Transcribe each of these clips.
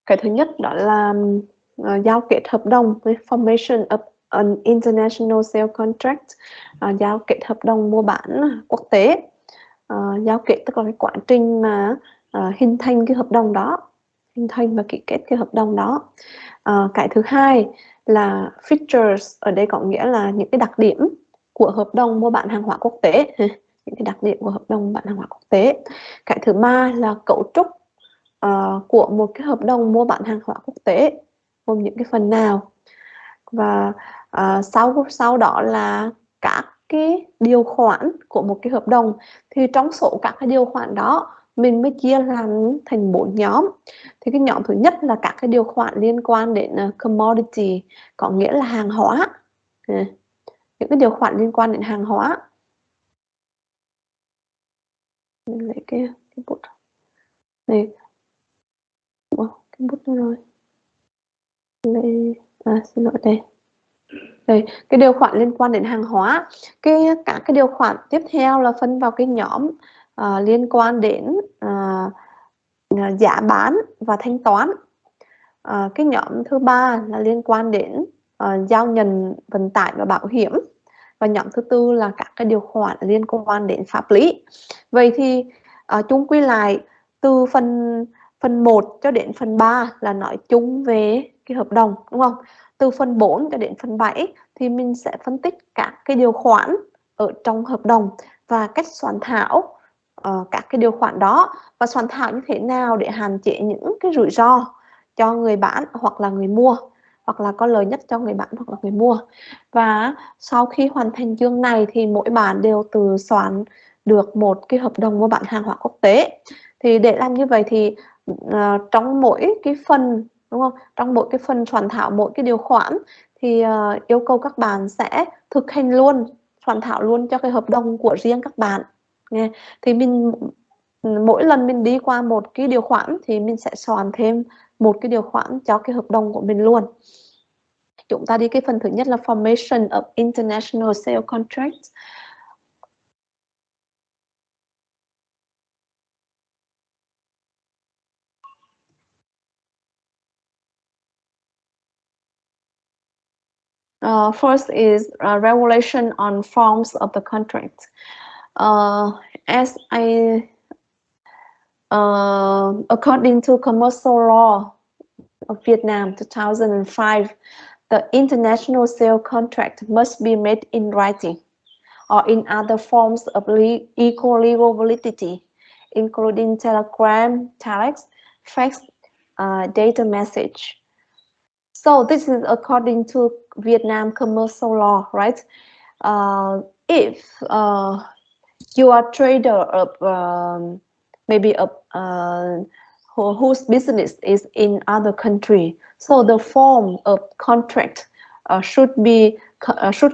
Cái thứ nhất đó là giao kết hợp đồng, với formation of an international sale contract, giao kết hợp đồng mua bán quốc tế. Giao kết tức là cái quá trình mà hình thành cái hợp đồng đó, hình thành và ký kết cái hợp đồng đó. Cái thứ hai là features, ở đây có nghĩa là những cái đặc điểm của hợp đồng mua bán hàng hóa quốc tế, những cái đặc điểm của hợp đồng mua bán hàng hóa quốc tế. Cái thứ ba là cấu trúc của một cái hợp đồng mua bán hàng hóa quốc tế, gồm những cái phần nào. Và sau đó là các cái điều khoản của một cái hợp đồng. Thì trong số các cái điều khoản đó mình mới chia làm thành 4 nhóm. Thì cái nhóm thứ nhất là các cái điều khoản liên quan đến commodity, có nghĩa là hàng hóa. Những cái điều khoản liên quan đến hàng hóa. Mình lấy cái bút này. Cái bút rồi. Xin lỗi đây. Đây, cái điều khoản liên quan đến hàng hóa. Các cái điều khoản tiếp theo là phân vào cái nhóm liên quan đến giá bán và thanh toán. Cái nhóm thứ ba là liên quan đến giao nhận vận tải và bảo hiểm. Và nhóm thứ tư là các cái điều khoản liên quan đến pháp lý. Vậy thì chung quy lại, từ phần 1 cho đến phần 3 là nói chung về cái hợp đồng, đúng không? Từ phần 4 cho đến phần 7 thì mình sẽ phân tích các cái điều khoản ở trong hợp đồng và cách soạn thảo các cái điều khoản đó, và soạn thảo như thế nào để hạn chế những cái rủi ro cho người bán hoặc là người mua, hoặc là có lợi nhất cho người bán hoặc là người mua. Và sau khi hoàn thành chương này thì mỗi bạn đều tự soạn được một cái hợp đồng mua bán hàng hóa quốc tế. Thì để làm như vậy thì trong mỗi cái phần, đúng không? Trong mỗi cái phần soạn thảo mỗi cái điều khoản thì yêu cầu các bạn sẽ thực hành luôn, soạn thảo luôn cho cái hợp đồng của riêng các bạn. Nghe. Thì mình mỗi lần mình đi qua một cái điều khoản thì mình sẽ soạn thêm một cái điều khoản cho cái hợp đồng của mình luôn. Chúng ta đi cái phần thứ nhất là formation of international sale contract. First is regulation on forms of the contract. According to commercial law of Vietnam 2005, the international sale contract must be made in writing or in other forms of equal legal validity, including telegram, telex, fax, data message. So this is according to Vietnam commercial law, right? If you are a trader of maybe whose business is in other country, so the form of contract should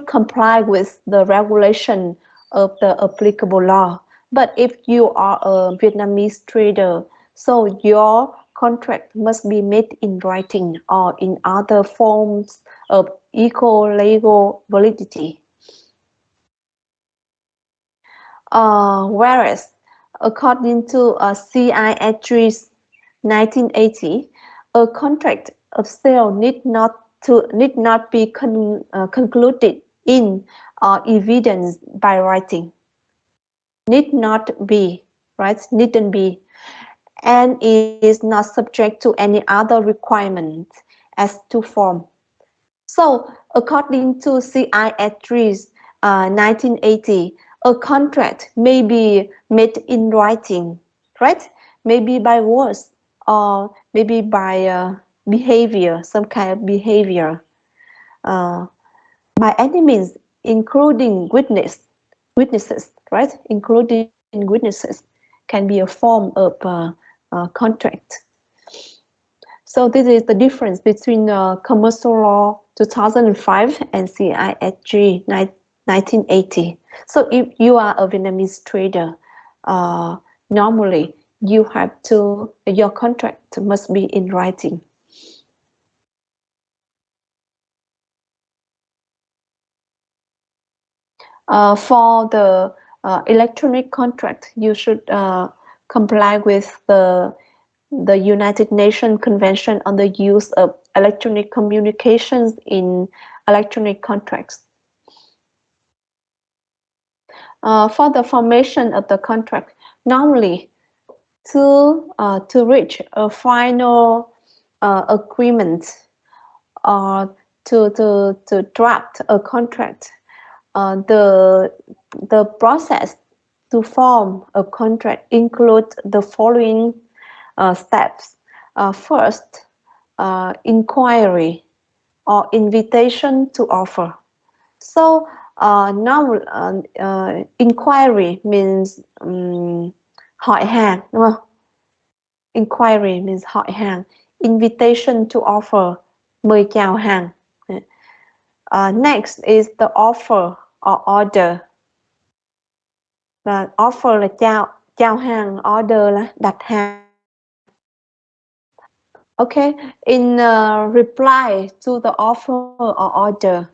comply with the regulation of the applicable law. But if you are a Vietnamese trader, so your contract must be made in writing or in other forms of equal legal validity. Whereas, according to CIS 1980, a contract of sale need not be concluded in or evidenced by writing. Need not be, right? Needn't be, and is not subject to any other requirement as to form. So, according to CIS 1980, a contract may be made in writing, right? Maybe by words or maybe by behavior, some kind of behavior. By any means, including witnesses, right? Including witnesses can be a form of contract. So this is the difference between commercial law 2005 and CISG 1980. So if you are a Vietnamese trader, normally your contract must be in writing. For the electronic contract, you should comply with the the United Nations Convention on the Use of Electronic Communications in Electronic Contracts. For the formation of the contract, normally to reach a final agreement or to draft a contract, the process to form a contract includes the following steps. First, inquiry or invitation to offer. So now inquiry means hỏi hàng, đúng không? Inquiry means hỏi hàng. Invitation to offer, mời chào hàng. Next is the offer or order. Offer là chào hàng, order là đặt hàng. Okay, in reply to the offer or order,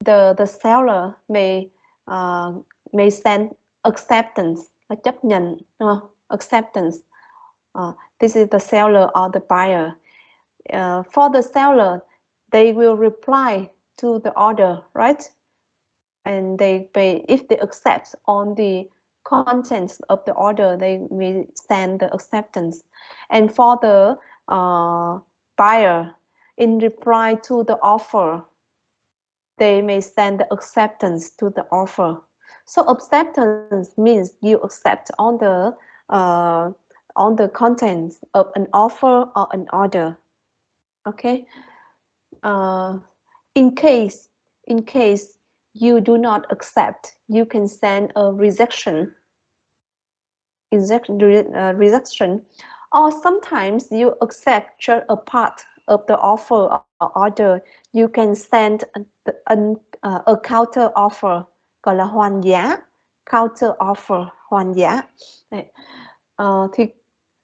the seller may send acceptance, là chấp nhận, acceptance. This is the seller or the buyer. For the seller, they will reply to the order, right? And they pay, if they accept on the contents of the order, they will send the acceptance. And for the buyer, in reply to the offer, they may send the acceptance to the offer. So acceptance means you accept on the contents of an offer or an order. Okay. In case you do not accept, you can send a rejection, or sometimes you accept just a part of the offer or order. You can send a counter offer, gọi là hoàn giá, counter offer, hoàn giá.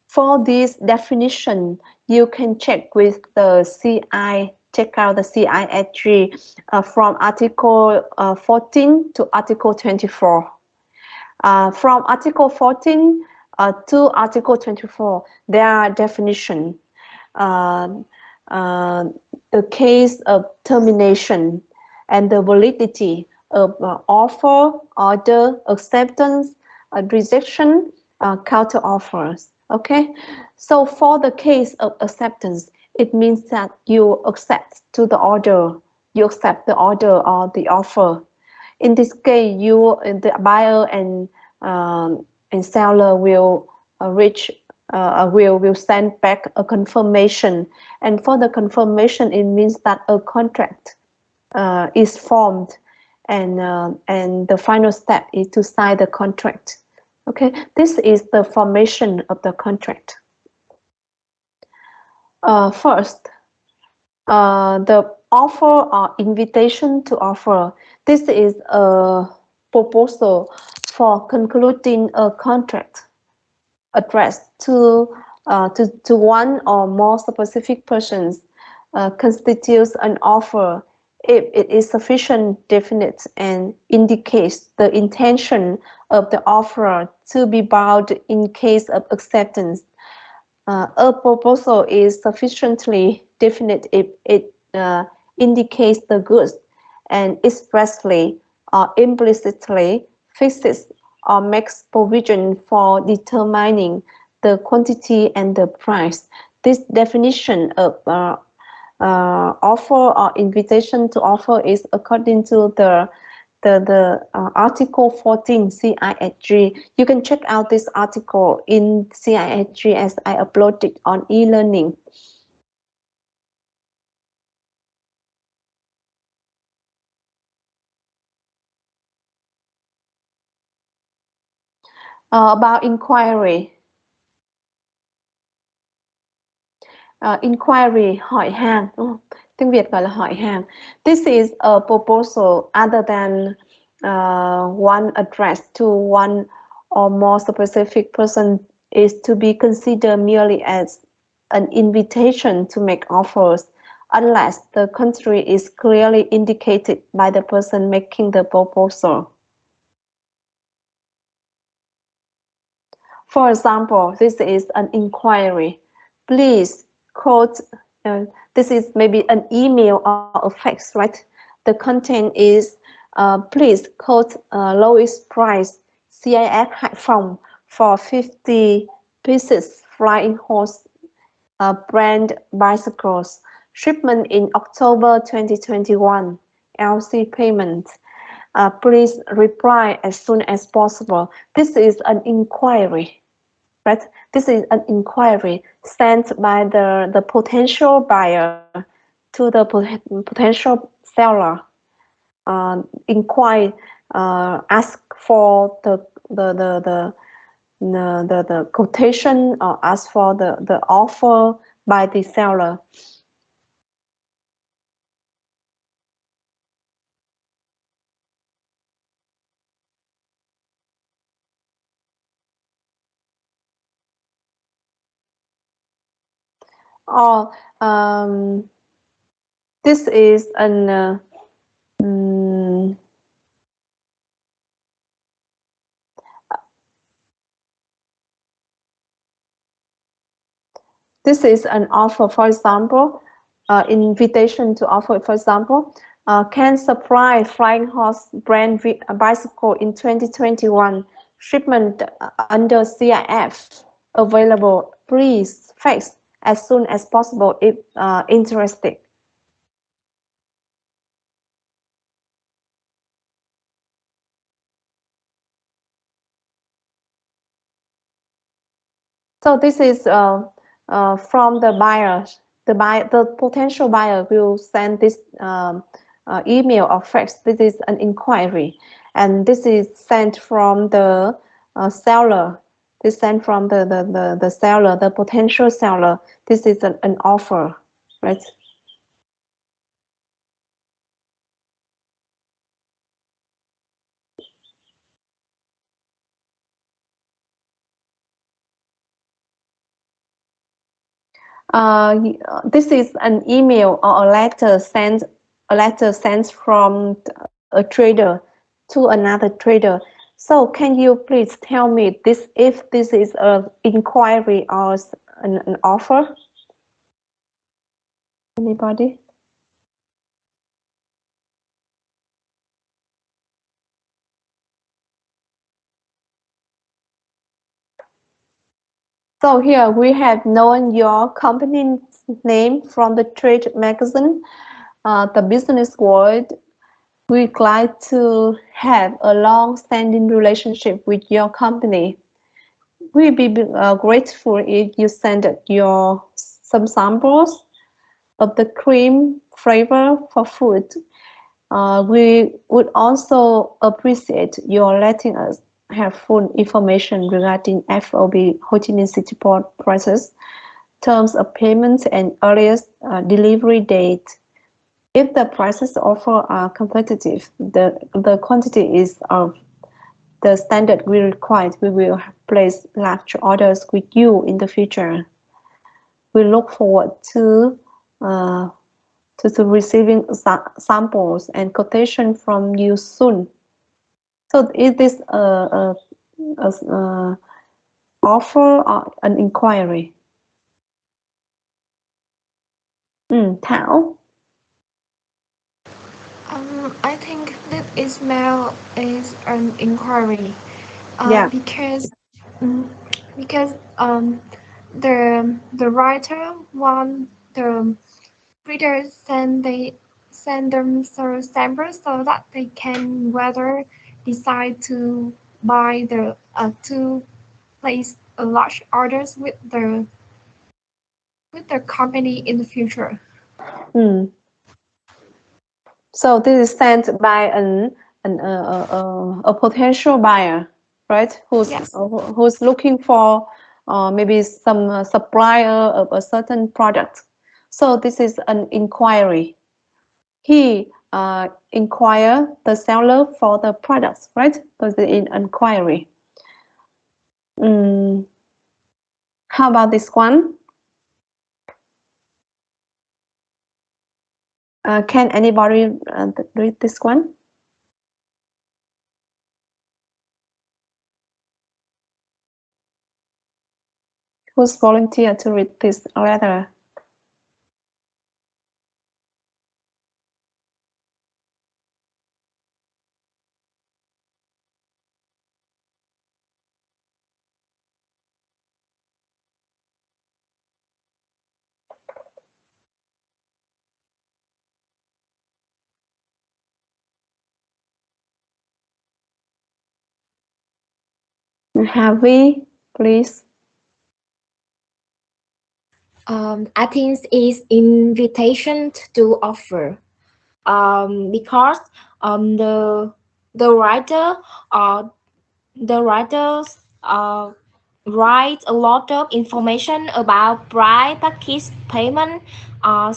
For this definition, you can check with the CI, check out the CISG from Article 14 to Article 24. From Article 14 to Article 24, there are definitions. The case of termination and the validity of offer, order, acceptance, rejection, counter offers. Okay, so for the case of acceptance, it means that you accept to the order, you accept the order or the offer. In this case, the buyer and seller will will send back a confirmation, and for the confirmation, it means that a contract is formed, and the final step is to sign the contract. Okay, this is the formation of the contract. First, the offer or invitation to offer. This is a proposal for concluding a contract addressed to one or more specific persons. Constitutes an offer if it is sufficient, definite, and indicates the intention of the offerer to be bound in case of acceptance. A proposal is sufficiently definite if it indicates the goods and expressly or implicitly fixes or makes provision for determining the quantity and the price. This definition of offer or invitation to offer is according to the Article 14 CISG. You can check out this article in CISG as I uploaded on e-learning. About inquiry. Inquiry, hỏi hàng, đúng không? Tiếng Việt gọi là hỏi hàng. This is a proposal other than one addressed to one or more specific person is to be considered merely as an invitation to make offers, unless the country is clearly indicated by the person making the proposal. For example, this is an inquiry. please quote, this is maybe an email or a fax, right? The content is, please quote lowest price CIF Hải for 50 pieces flying horse brand bicycles. Shipment in October 2021. LC payment. Please reply as soon as possible. This is an inquiry, right? This is an inquiry sent by the potential buyer to the potential seller. Inquire, ask for the quotation, or ask for the offer by the seller. Or this is an this is an offer, for example, invitation to offer, for example, can supply Flying Horse brand bicycle in 2021, shipment under CIF, available, please fax as soon as possible if interested. So this is from the buyer. The potential buyer will send this email or fax. This is an inquiry, and this is sent from the seller. This sent from the seller, the potential seller. This is an offer, right? This is an email or a letter sent from a trader to another trader. So can you please tell me this, if this is an inquiry or an offer? Anybody? So here we have known your company name from the trade magazine, the business world. We'd like to have a long-standing relationship with your company. We'd be grateful if you send some samples of the cream flavor for food. We would also appreciate your letting us have full information regarding FOB Ho Chi Minh City Port prices, terms of payment, and earliest delivery date. If the prices offered are competitive, the quantity is of the standard we require, we will place large orders with you in the future. We look forward to receiving samples and quotation from you soon. So is this a offer or an inquiry? Thảo. I think that email is an inquiry. Yeah. Because mm, because the writer want the readers send them through samples so that they can whether decide to buy to place a large orders with the company in the future. Mm. So this is sent by a potential buyer, right? Yes. Who's looking for maybe some supplier of a certain product. So this is an inquiry. He inquire the seller for the products, right? So it's an inquiry. Mm, how about this one? Can anybody read this one? Who's volunteer to read this letter? Have we, please? I think it's invitation to offer. Because the writer the writers write a lot of information about price, package payment,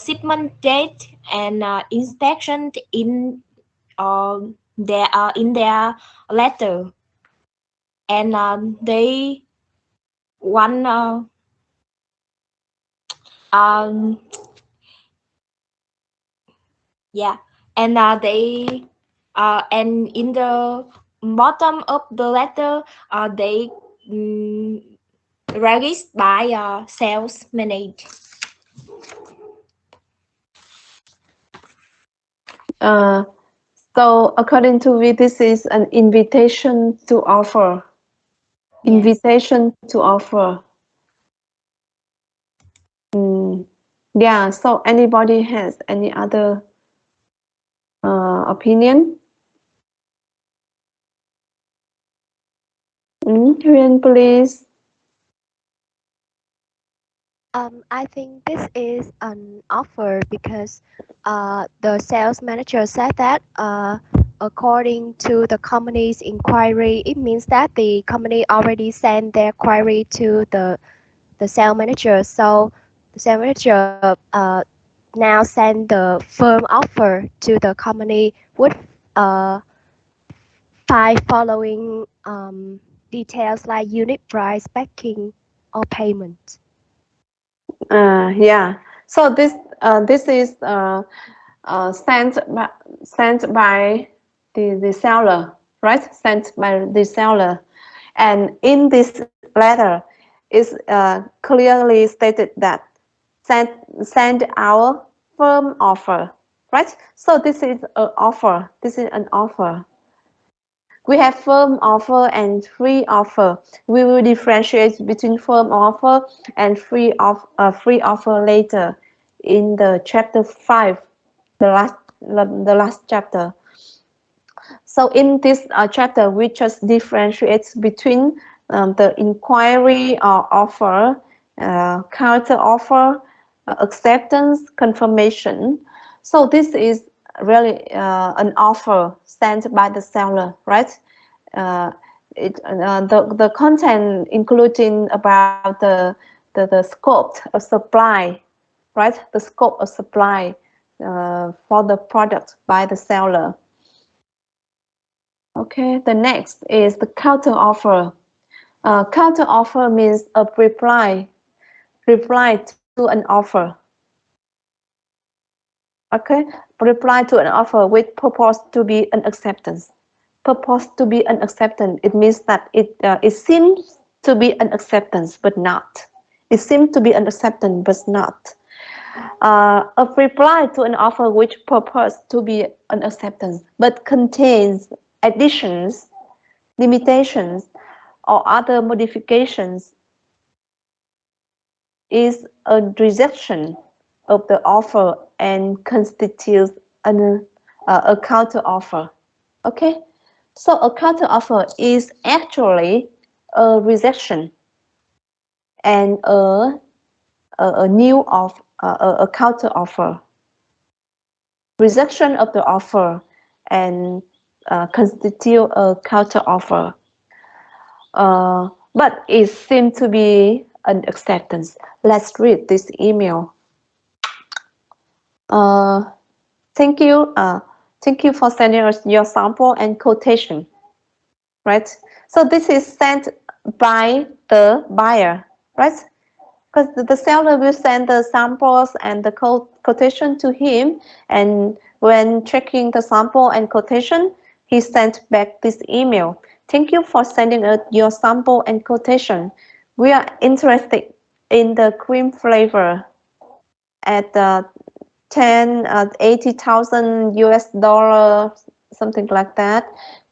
shipment date, and inspection in their letter, and they one um yeah, and and in the bottom of the letter they um, registered by sales manager. Uh, so according to me, this is an invitation to offer. Yes. Invitation to offer. Mm, yeah. So anybody has any other opinion? Huyền, please. I think this is an offer because the sales manager said that according to the company's inquiry, it means that the company already sent their query to the sales manager. So the sales manager now send the firm offer to the company with uh, five following details like unit price, packing, or payment. Yeah. So this is sent by the seller, right? Sent by the seller, and in this letter, is clearly stated that send send our firm offer, right? So this is an offer. This is an offer. We have firm offer and free offer. We will differentiate between firm offer and free offer later in the chapter 5, the last chapter. So in this chapter, we just differentiate between the inquiry or offer, counter offer, acceptance, confirmation. So this is really an offer sent by the seller, right? Uh, the content including about the scope of supply, right? The scope of supply for the product by the seller. Okay, the next is the counter offer. Counter offer means a reply to an offer. Okay, reply to an offer which purports to be an acceptance. Purports to be an acceptance. It means that it seems to be an acceptance, but not. It seems to be an acceptance, but not. A reply to an offer which purports to be an acceptance, but contains additions, limitations, or other modifications is a rejection of the offer and constitutes a counter offer. Okay, so a counter offer is actually a rejection and a new of a counter offer. Rejection of the offer and constitute a counter offer. But it seems to be an acceptance. Let's read this email. Uh, thank you. Thank you for sending us your sample and quotation. Right. So this is sent by the buyer, right? Because the seller will send the samples and the quotation to him, and when checking the sample and quotation, he sent back this email. Thank you for sending us your sample and quotation. We are interested in the cream flavor at 80,000 US dollar, something like that,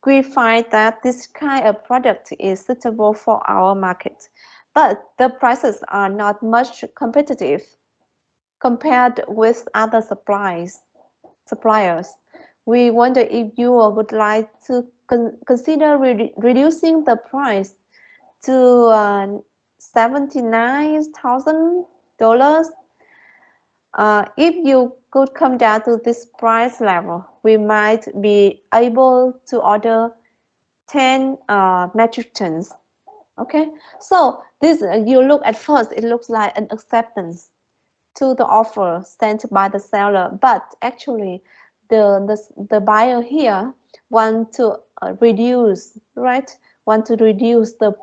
we find that this kind of product is suitable for our market, but the prices are not much competitive compared with other suppliers. We wonder if you would like to consider reducing the price to $79,000. If you could come down to this price level, we might be able to order 10 metric tons. Okay, so this you look at first, it looks like an acceptance to the offer sent by the seller, but actually the buyer here want to reduce, right? Want to reduce the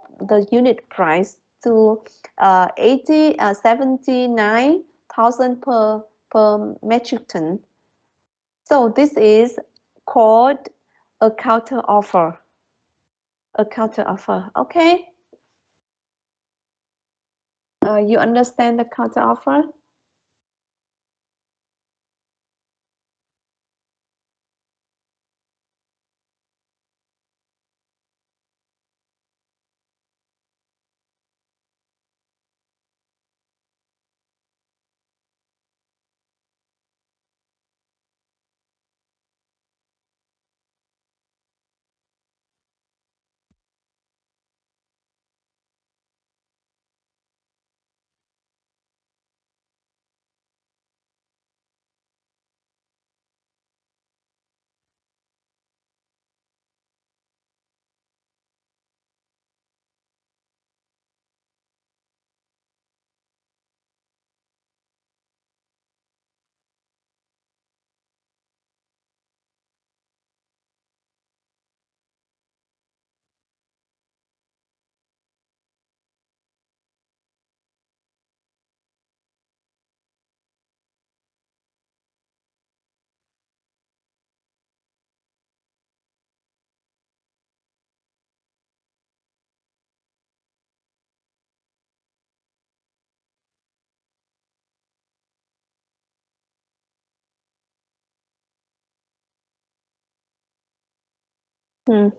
unit price to 79,000 per metric ton. So this is called a counter offer. A counter offer. Okay. You understand the counter offer?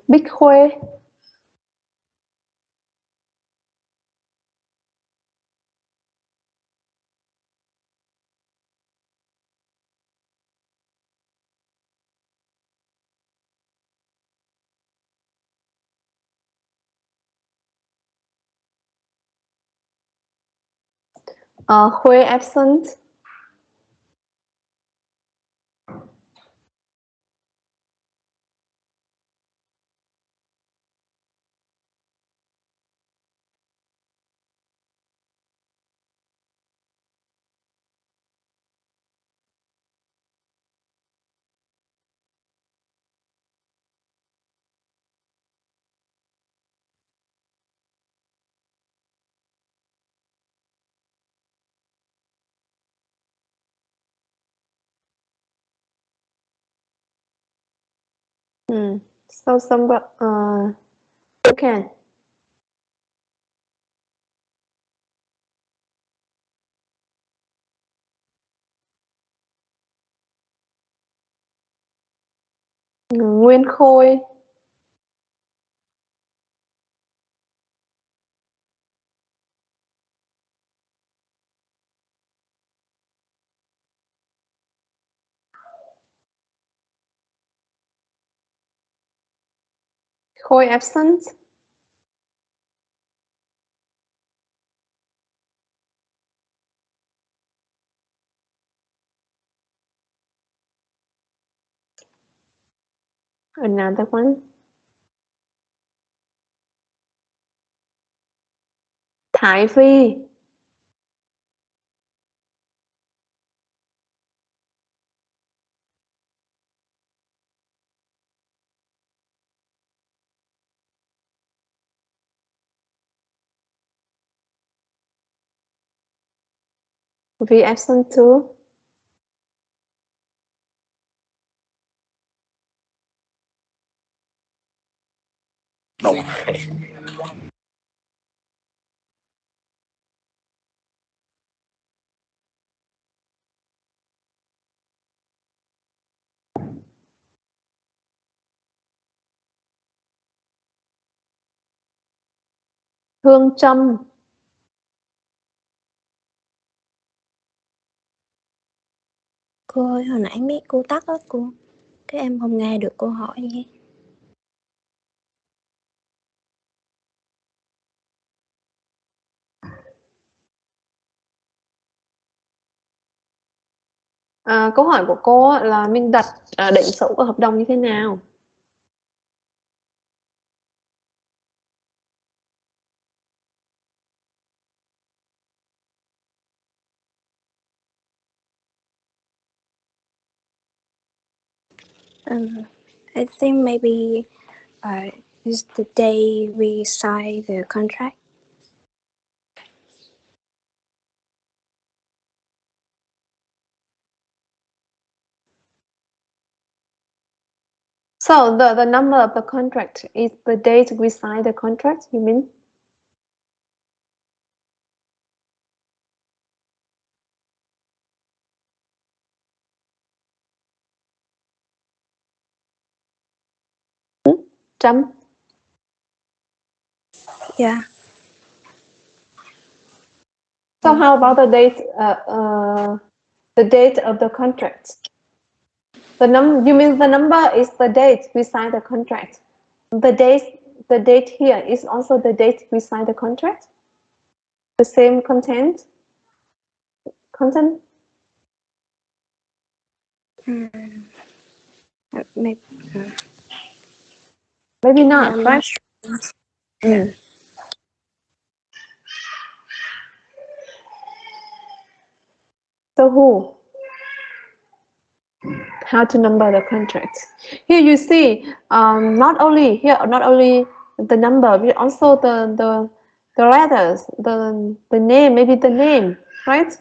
Bích Khuê. Khuê absent. So somebody, you can. Nguyên Khôi. Khôi absent. Another one. Thái Phi. We absent too. Hương Trâm. Cô ơi, hồi nãy mic cô tắt á cô. Cái em không nghe được cô hỏi nghe. Câu hỏi của cô là mình đặt định số của hợp đồng như thế nào? I think maybe is the day we sign the contract. So the number of the contract is the date we sign the contract, you mean? Trâm? Yeah. So how about the date of the contract? You mean the number is the date we sign the contract? The date here is also the date we sign the contract? The same content? Maybe, Maybe not, I'm right? not sure. So who? How to number the contract? Here you see, not only the number, but also the letters, the name, maybe the name, right?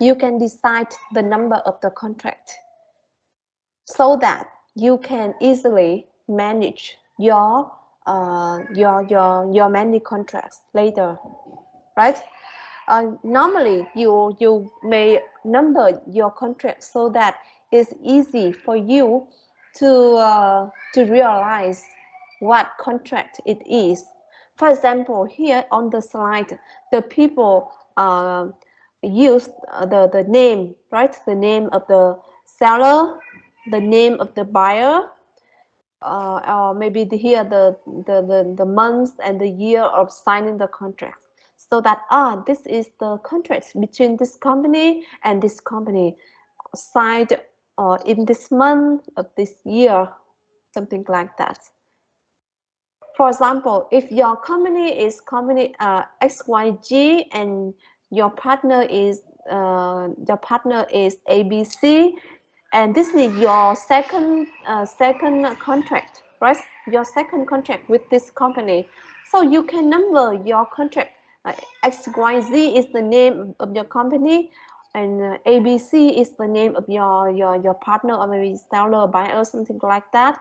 You can decide the number of the contract so that you can easily manage your many contracts later, right? Normally, you may number your contract so that it's easy for you to realize what contract it is. For example, here on the slide, the people use the name, right? The name of the seller, the name of the buyer, or maybe here the month and the year of signing the contract, so that this is the contract between this company and this company signed in this month of this year, something like that. For example, if your company is XYG and your partner is ABC, and this is your second contract, right? Your second contract with this company. So you can number your contract. XYZ is the name of your company, and ABC is the name of your partner, or maybe seller, buyer, something like that.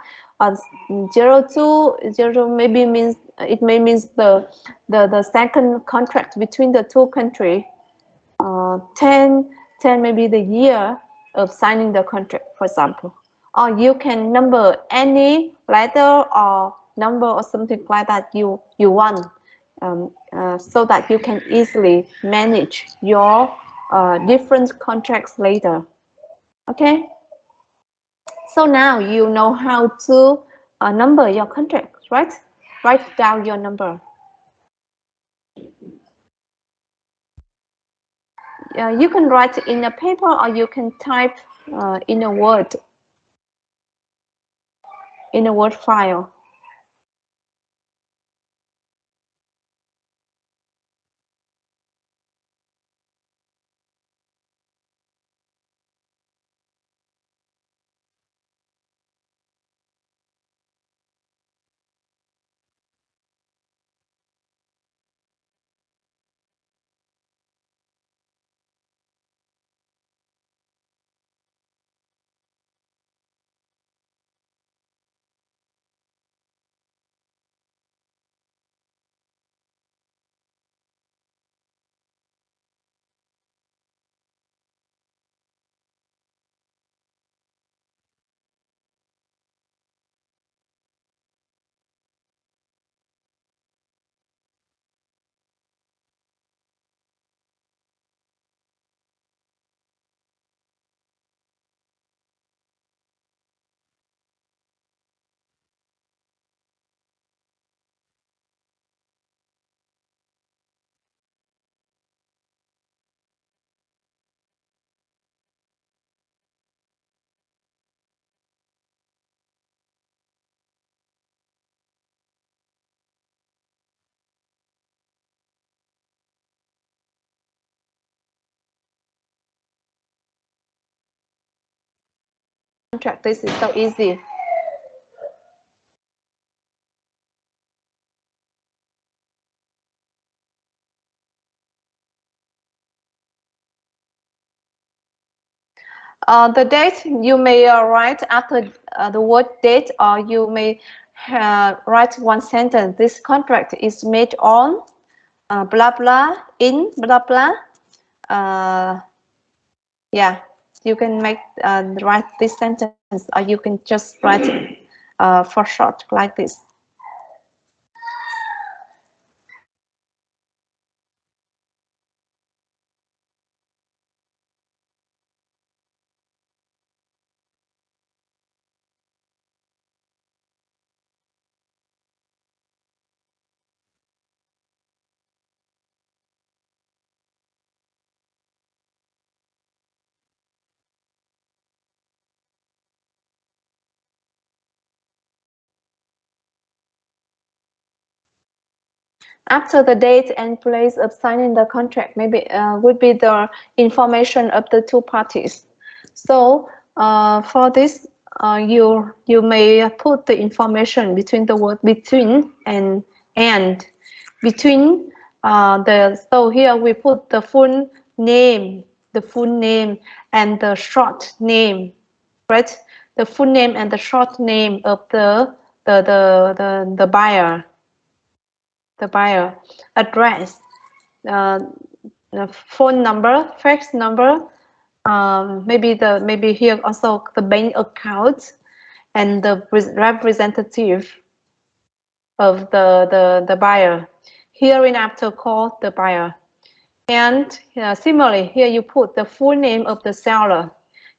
02 maybe means the second contract between the two countries. 10 maybe the year of signing the contract, for example. Or you can number any letter or number or something like that you want, so that you can easily manage your different contracts later. Okay. So now you know how to number your contracts, right? Write down your number. You can write in a paper, or you can type in a Word file. contract. This is so easy. The date you may write after the word date, or you may write one sentence. This contract is made on blah blah in blah blah. Yeah, you can make write this sentence, or you can just write it for short like this. After the date and place of signing the contract, maybe would be the information of the two parties. So for this, you may put the information between the word between and between so here we put the full name and the short name, right? The full name and the short name of the buyer. The buyer address, the phone number, fax number, maybe here also the bank account, and the representative of the buyer. Hereinafter call the buyer. And similarly, here you put the full name of the seller.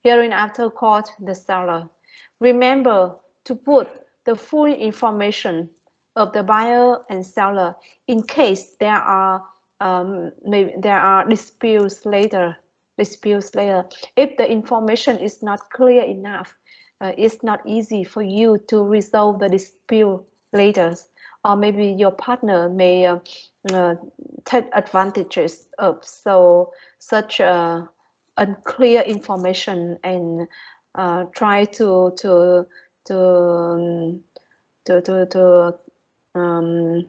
Hereinafter called the seller. Remember to put the full information of the buyer and seller in case there are maybe there are disputes later. If the information is not clear enough, it's not easy for you to resolve the dispute later, or maybe your partner may take advantages of such unclear information and try to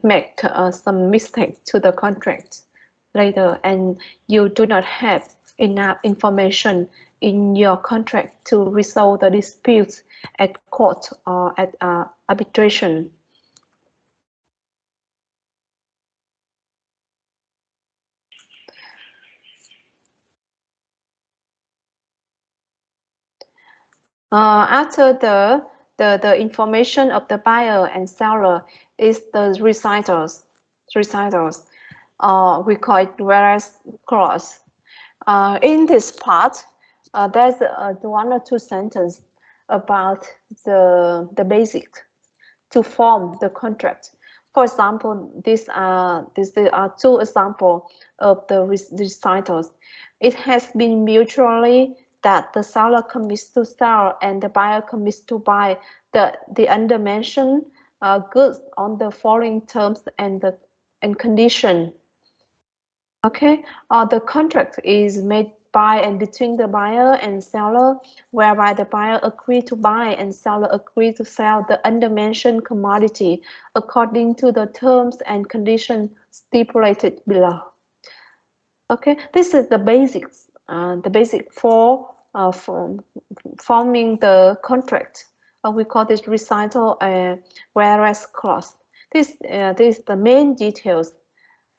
make some mistake to the contract later, and you do not have enough information in your contract to resolve the disputes at court or at arbitration. After the information of the buyer and seller is the recitals. We call it whereas clause. In this part, there's one or two sentences about the basic to form the contract. For example, these are two examples of the recitals. It has been mutually that the seller commits to sell and the buyer commits to buy the undermentioned goods on the following terms and condition. Okay, the contract is made by and between the buyer and seller, whereby the buyer agreed to buy and seller agreed to sell the undermentioned commodity according to the terms and conditions stipulated below. Okay, this is the basics, for forming the contract. We call this recital whereas clause. This is the main details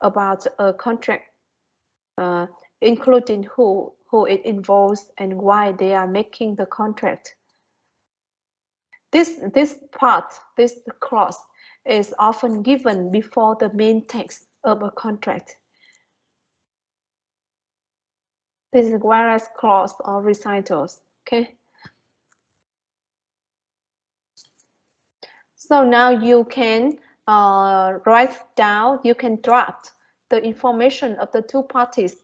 about a contract, including who it involves and why they are making the contract. This clause is often given before the main text of a contract. This is whereas clause or recitals. Okay. So now you can write down. You can draft the information of the two parties,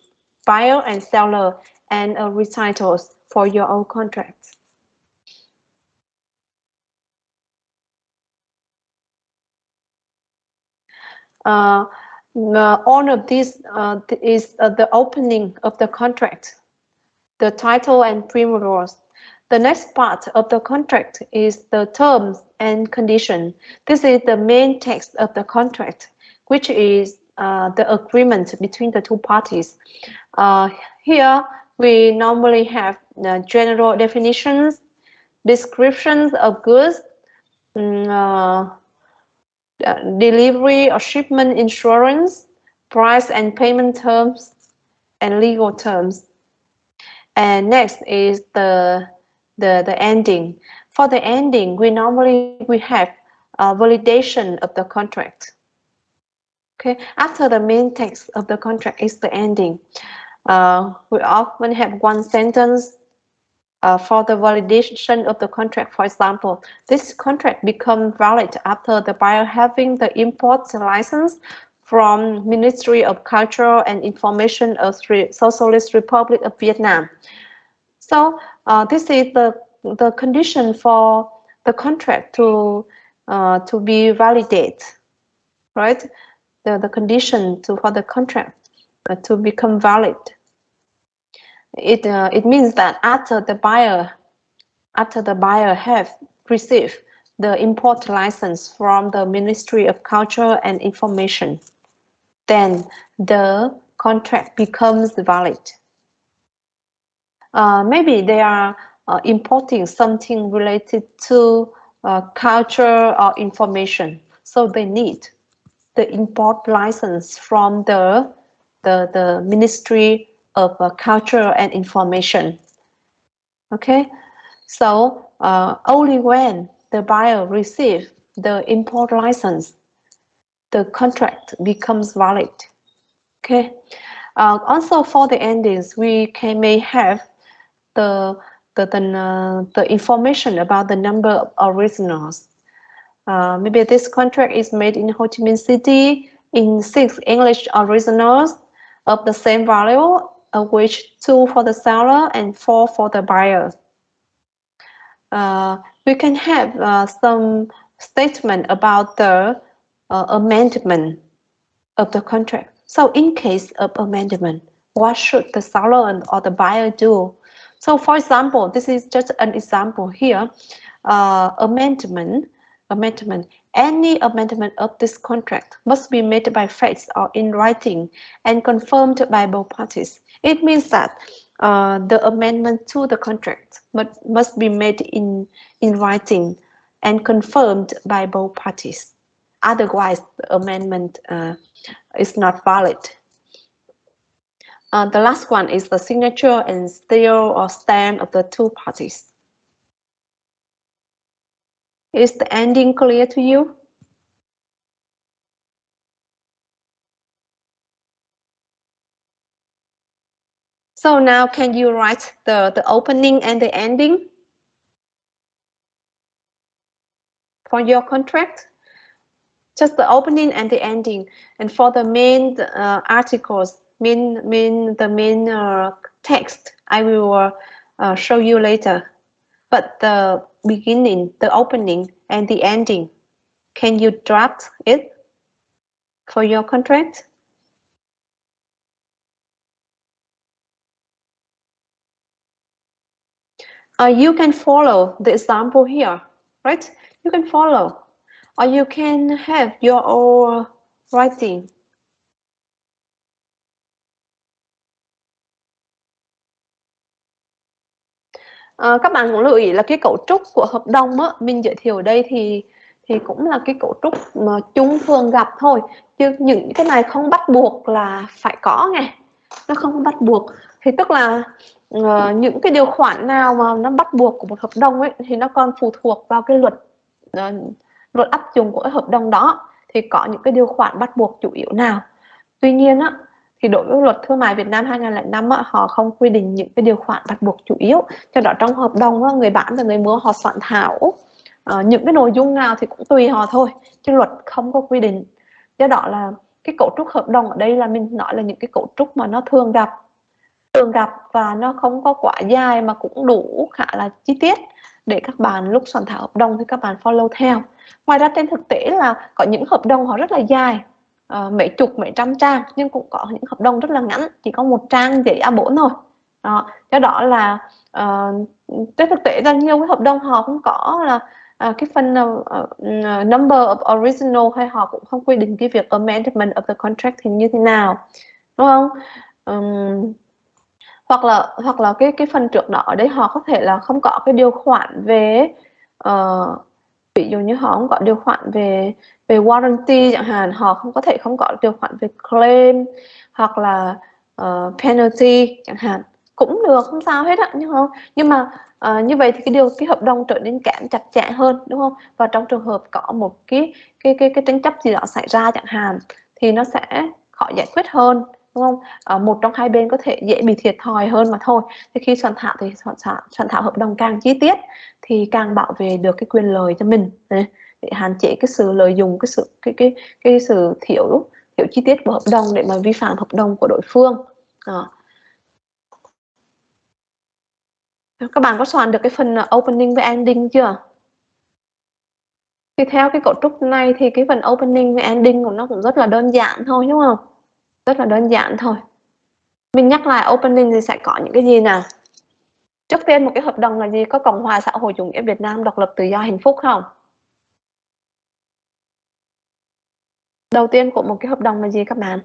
buyer and seller, and recitals for your own contracts. All of this is the opening of the contract, the title and primrose. The next part of the contract is the terms and condition. This is the main text of the contract, which is the agreement between the two parties. Here, we normally have general definitions, descriptions of goods, delivery or shipment insurance, price and payment terms, and legal terms. And next is the ending. For the ending, we have validation of the contract. Okay, after the main text of the contract is the ending. We often have one sentence for the validation of the contract. For example, this contract becomes valid after the buyer having the import license from Ministry of Culture and Information of Socialist Republic of Vietnam. So this is the condition for the contract to be validated, right? The condition for the contract to become valid. It means that after the buyer have received the import license from the Ministry of Culture and Information, then the contract becomes valid. Maybe they are importing something related to culture or information, so they need the import license from the Ministry of Culture and Information. Okay, so only when the buyer receives the import license, the contract becomes valid. Okay. Also, for the endings, we may have the information about the number of originals. Maybe this contract is made in Ho Chi Minh City in 6 English originals of the same value, of which 2 for the seller and 4 for the buyer. We can have some statement about the amendment of the contract. So in case of amendment, what should the seller or the buyer do? So for example, this is just an example here. Amendment, any amendment of this contract must be made by fax or in writing and confirmed by both parties. It means that the amendment to the contract must be made in writing and confirmed by both parties. Otherwise, the amendment is not valid. The last one is the signature and seal or stamp of the two parties. Is the ending clear to you? So now can you write the opening and the ending for your contract? Just the opening and the ending. And for the main articles, the main text, I will show you later. But the beginning, the opening, and the ending, can you draft it for your contract? You can follow the example here, right? You can follow, or you can have your own writing. Các bạn cũng lưu ý là cái cấu trúc của hợp đồng á, mình giới thiệu ở đây thì cũng là cái cấu trúc mà chúng thường gặp thôi, chứ những cái này không bắt buộc là phải có nghe, nó không bắt buộc. Thì tức là những cái điều khoản nào mà nó bắt buộc của một hợp đồng ấy thì nó còn phụ thuộc vào cái luật áp dụng của cái hợp đồng đó, thì có những cái điều khoản bắt buộc chủ yếu nào. Tuy nhiên á, thì đối với luật thương mại Việt Nam 2005 á, họ không quy định những cái điều khoản bắt buộc chủ yếu, cho đó trong hợp đồng á, người bán và người mua họ soạn thảo những cái nội dung nào thì cũng tùy họ thôi, chứ luật không có quy định. Do đó là cái cấu trúc hợp đồng ở đây là mình nói là những cái cấu trúc mà nó thường gặp và nó không có quá dài mà cũng đủ khá là chi tiết để các bạn lúc soạn thảo hợp đồng thì các bạn follow theo. Ngoài ra trên thực tế là có những hợp đồng họ rất là dài, mấy chục mấy trăm trang, nhưng cũng có những hợp đồng rất là ngắn, chỉ có 1 trang giấy A4 thôi, Đó, do đó là trên thực tế là nhiều cái hợp đồng họ không có là cái phần number of original, hay họ cũng không quy định cái việc amendment of the contract thì như thế nào, đúng không? Hoặc là cái phần trước đó ở đây họ có thể là không có cái điều khoản về ví dụ như họ không có điều khoản về warranty chẳng hạn, họ không có điều khoản về claim hoặc là penalty chẳng hạn, cũng được, không sao hết á, nhưng mà như vậy thì cái hợp đồng trở nên kém chặt chẽ hơn, đúng không? Và trong trường hợp có một cái tranh chấp gì đó xảy ra chẳng hạn thì nó sẽ khó giải quyết hơn, đúng không? Một trong hai bên có thể dễ bị thiệt thòi hơn mà thôi. Thì khi soạn thảo thì soạn thảo hợp đồng càng chi tiết thì càng bảo vệ được cái quyền lợi cho mình, để hạn chế cái sự lợi dụng, cái sự thiếu chi tiết của hợp đồng để mà vi phạm hợp đồng của đối phương. Các bạn có soạn được cái phần opening với ending chưa? Thì theo cái cấu trúc này thì cái phần opening với ending của nó cũng rất là đơn giản thôi, đúng không? Rất là đơn giản thôi. Mình nhắc lại opening thì sẽ có những cái gì nào? Trước tiên một cái hợp đồng là gì? Có Cộng hòa xã hội chủ nghĩa Việt Nam độc lập tự do hạnh phúc không? Đầu tiên của một cái hợp đồng là gì các bạn?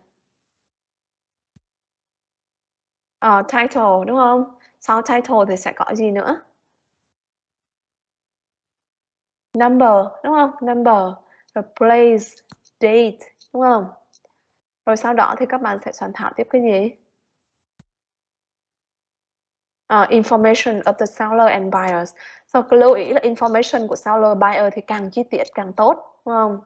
Title, đúng không? Sau title thì sẽ có gì nữa? Number, đúng không? Number, rồi place, date, đúng không? Rồi sau đó thì các bạn sẽ soạn thảo tiếp cái gì? Information of the seller and buyers. So, lưu ý là information của seller buyer thì càng chi tiết càng tốt, đúng không?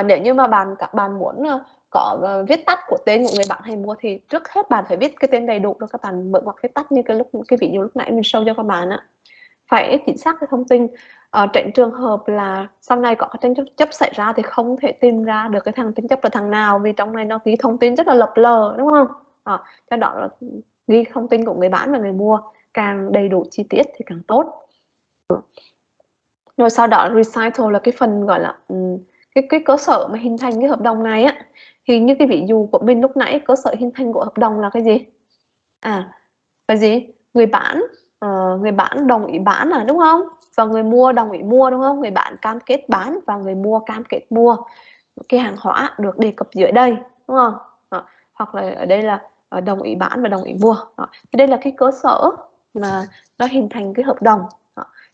Nếu như mà các bạn muốn có viết tắt của tên của người bạn hay mua thì trước hết bạn phải viết cái tên đầy đủ, rồi các bạn mở ngoặc viết tắt như cái ví dụ lúc nãy mình show cho các bạn á. Phải chính xác cái thông tin. Tránh trường hợp là sau này có cái tranh chấp xảy ra thì không thể tìm ra được cái thằng tranh chấp là thằng nào, vì trong này nó ghi thông tin rất là lập lờ, đúng không? Cho đó là ghi thông tin của người bán và người mua càng đầy đủ chi tiết thì càng tốt. Rồi sau đó recital là cái phần gọi là cái cơ sở mà hình thành cái hợp đồng này á. Thì như cái ví dụ của mình lúc nãy, cơ sở hình thành của hợp đồng là cái gì? Cái gì? Người bán đồng ý bán đúng không? Và người mua đồng ý mua, đúng không? Người bán cam kết bán và người mua cam kết mua cái hàng hóa được đề cập dưới đây, đúng không? Hoặc là ở đây là đồng ý bán và đồng ý mua. Thì đây là cái cơ sở mà nó hình thành cái hợp đồng.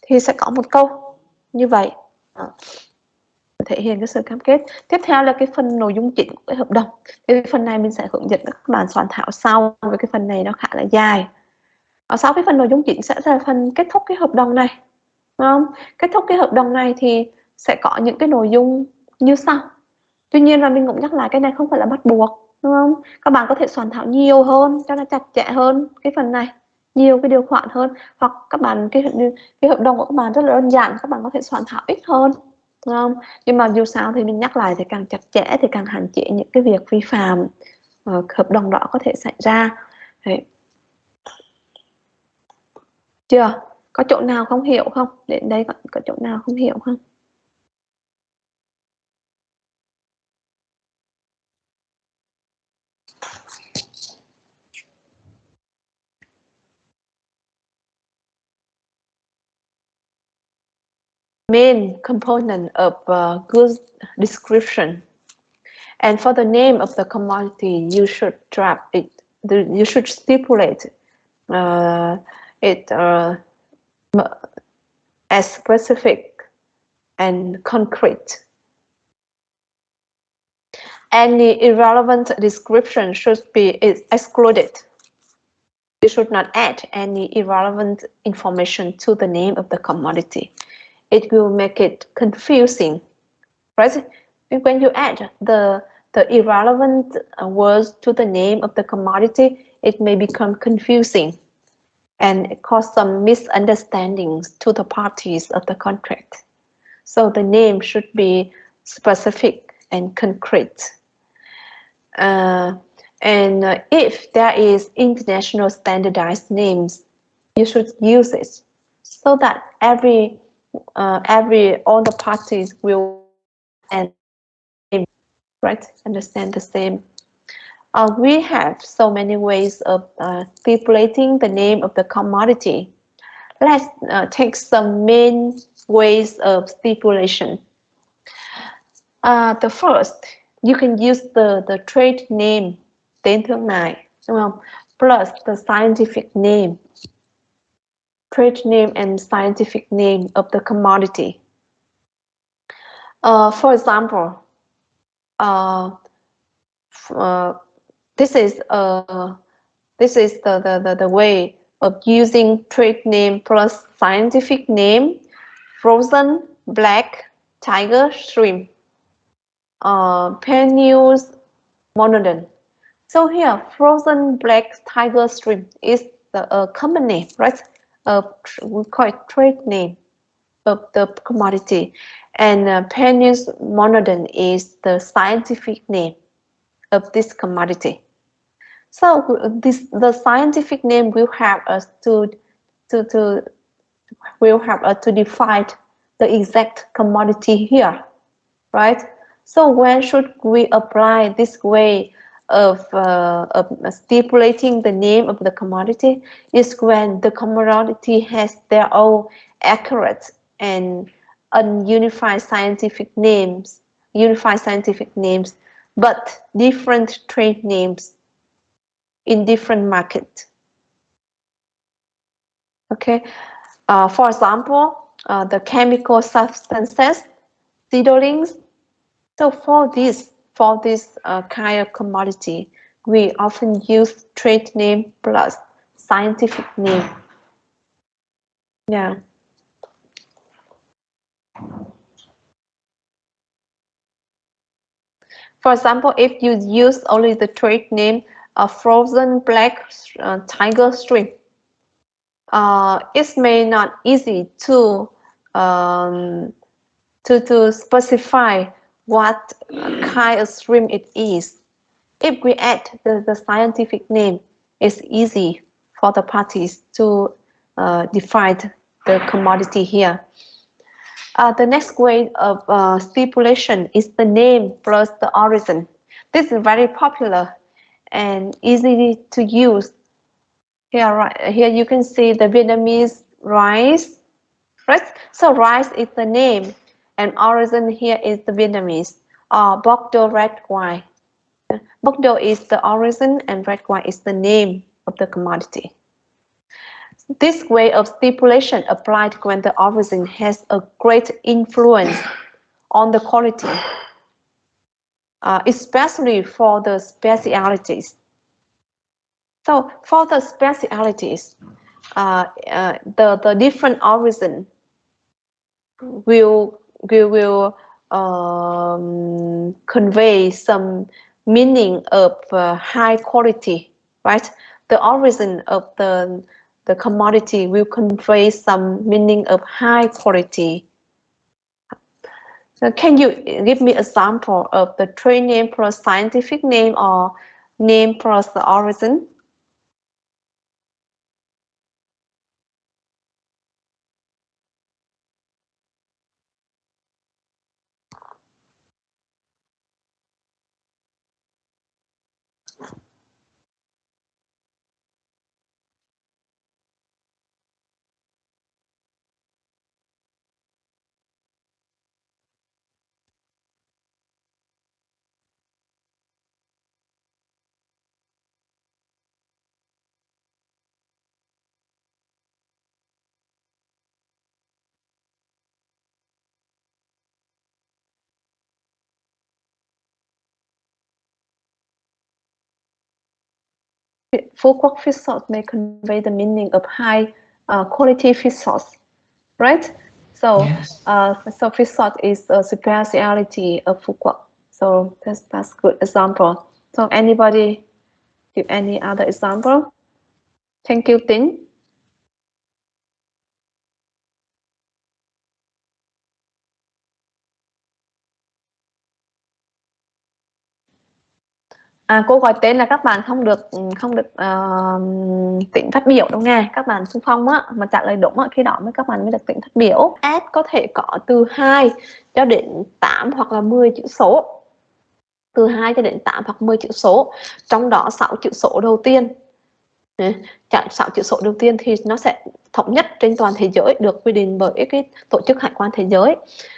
Thì sẽ có một câu như vậy, thể hiện cái sự cam kết. Tiếp theo là cái phần nội dung chính của cái hợp đồng. Thì phần này mình sẽ hướng dẫn các bạn soạn thảo sau, với cái phần này nó khá là dài. Sau cái phần nội dung chính sẽ là phần kết thúc cái hợp đồng này, đúng không? Kết thúc cái hợp đồng này thì sẽ có những cái nội dung như sau. Tuy nhiên là mình cũng nhắc lại cái này không phải là bắt buộc, đúng không? Các bạn có thể soạn thảo nhiều hơn cho nó chặt chẽ hơn cái phần này, nhiều cái điều khoản hơn, hoặc các bạn cái hợp đồng của các bạn rất là đơn giản, các bạn có thể soạn thảo ít hơn, đúng không? Nhưng mà dù sao thì mình nhắc lại thì càng chặt chẽ thì càng hạn chế những cái việc vi phạm hợp đồng đó có thể xảy ra. Đấy. Chưa? Có chỗ nào không hiểu không? Đến đây có chỗ nào không hiểu không? Main component of goods description. And for the name of the commodity, you should draft it. You should stipulate it as specific and concrete. Any irrelevant description should be excluded. You should not add any irrelevant information to the name of the commodity. It will make it confusing, right? When you add the irrelevant words to the name of the commodity, it may become confusing and cause some misunderstandings to the parties of the contract. So the name should be specific and concrete. If there is international standardized names, you should use it so that all the parties will understand the same We have so many ways of stipulating the name of the commodity. Let's take some main ways of stipulation. The first, you can use the trade name, tên thương mại, đúng không? Plus the scientific name, trade name and scientific name of the commodity. For example, this is the way of using trade name plus scientific name: frozen black tiger shrimp, Penus monodon. So here, frozen black tiger shrimp is the common name, right? We call it trade name of the commodity, and Penus monodon is the scientific name of this commodity. So the scientific name will have us to define the exact commodity here, right? So when should we apply this way of stipulating the name of the commodity? Is when the commodity has their own accurate and unified scientific names, but different trade names in different markets. Okay, for example, the chemical substances, seedlings. So for this kind of commodity, we often use trade name plus scientific name. Yeah. For example, if you use only the trade name frozen black tiger shrimp, it may not easy to specify what kind of shrimp it is. If we add the scientific name, it's easy for the parties to define the commodity here. The next way of stipulation is the name plus the origin. This is very popular and easy to use. Here you can see the Vietnamese rice, right? So rice is the name, and origin here is the Vietnamese. Bordeaux red wine. Bordeaux is the origin, and red wine is the name of the commodity. This way of stipulation applied when the origin has a great influence on the quality, especially for the specialities. So for the specialities, the different origin will convey some meaning of high quality, right? The origin of the commodity will convey some meaning of high quality. So can you give me an example of the trade name plus scientific name or name plus the origin? Phú Quốc fish sauce may convey the meaning of high quality fish sauce, right? So, yes. So fish sauce is a specialty of Phú Quốc. So that's good example. So anybody give any other example? Thank you, Tính. Cô gọi tên là các bạn không được Tính phát biểu đâu nghe. Các bạn xung phong á mà trả lời đúng á, khi đó mới các bạn mới được Tính phát biểu. S có thể có từ 2 cho đến 8 hoặc là 10 chữ số. từ 2 cho đến 8 hoặc 10 chữ số, trong đó 6 chữ số đầu tiên. 6 chữ số đầu tiên thì nó sẽ thống nhất trên toàn thế giới, được quy định bởi cái tổ chức hải quan thế giới.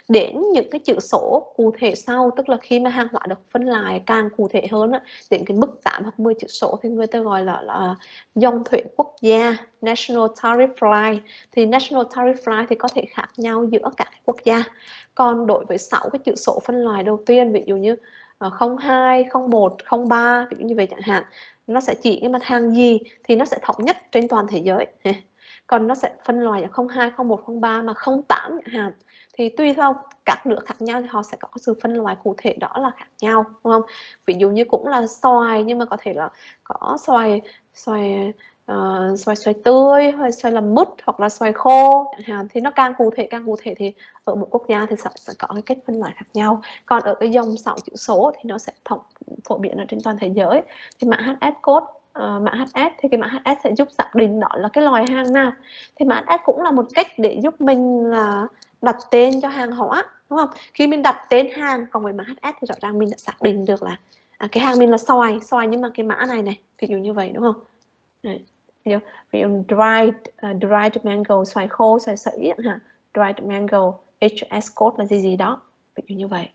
Đến những cái chữ số cụ thể sau, tức là khi mà hàng hóa được phân loại càng cụ thể hơn, đến cái mức 8 hoặc 10 chữ số thì người ta gọi là dòng thuế quốc gia, National Tariff Line. Thì National Tariff Line thì có thể khác nhau giữa các quốc gia. Còn đối với 6 cái chữ số phân loại đầu tiên, ví dụ như 02, 01, 03, ví dụ như vậy chẳng hạn, nó sẽ chỉ cái mặt hàng gì thì nó sẽ thống nhất trên toàn thế giới. Còn nó sẽ phân loại ở 02, 01, 03 mà 08 chẳng hạn thì tùy theo các nước khác nhau thì họ sẽ có sự phân loại cụ thể đó là khác nhau, đúng không? Ví dụ như cũng là xoài nhưng mà có thể là có xoài tươi hay xoài làm mứt hoặc là xoài khô chẳng hạn, thì nó càng cụ thể thì ở một quốc gia thì sẽ có cái cách phân loại khác nhau. Còn ở cái dòng 6 chữ số thì nó sẽ phổ biến ở trên toàn thế giới. Thì mã HS code, mã HS thì cái mã HS sẽ giúp xác định đó là cái loại hàng nào. Thì mã HS cũng là một cách để giúp mình là đặt tên cho hàng hóa, đúng không? Khi mình đặt tên hàng còn với mã HS thì rõ ràng mình đã xác định được là cái hàng mình là xoài nhưng mà cái mã này ví dụ như vậy, đúng không? Đấy. Ví dụ dried mango, xoài khô, xoài sấy chẳng hạn, dried mango, HS code là gì đó, ví dụ như vậy.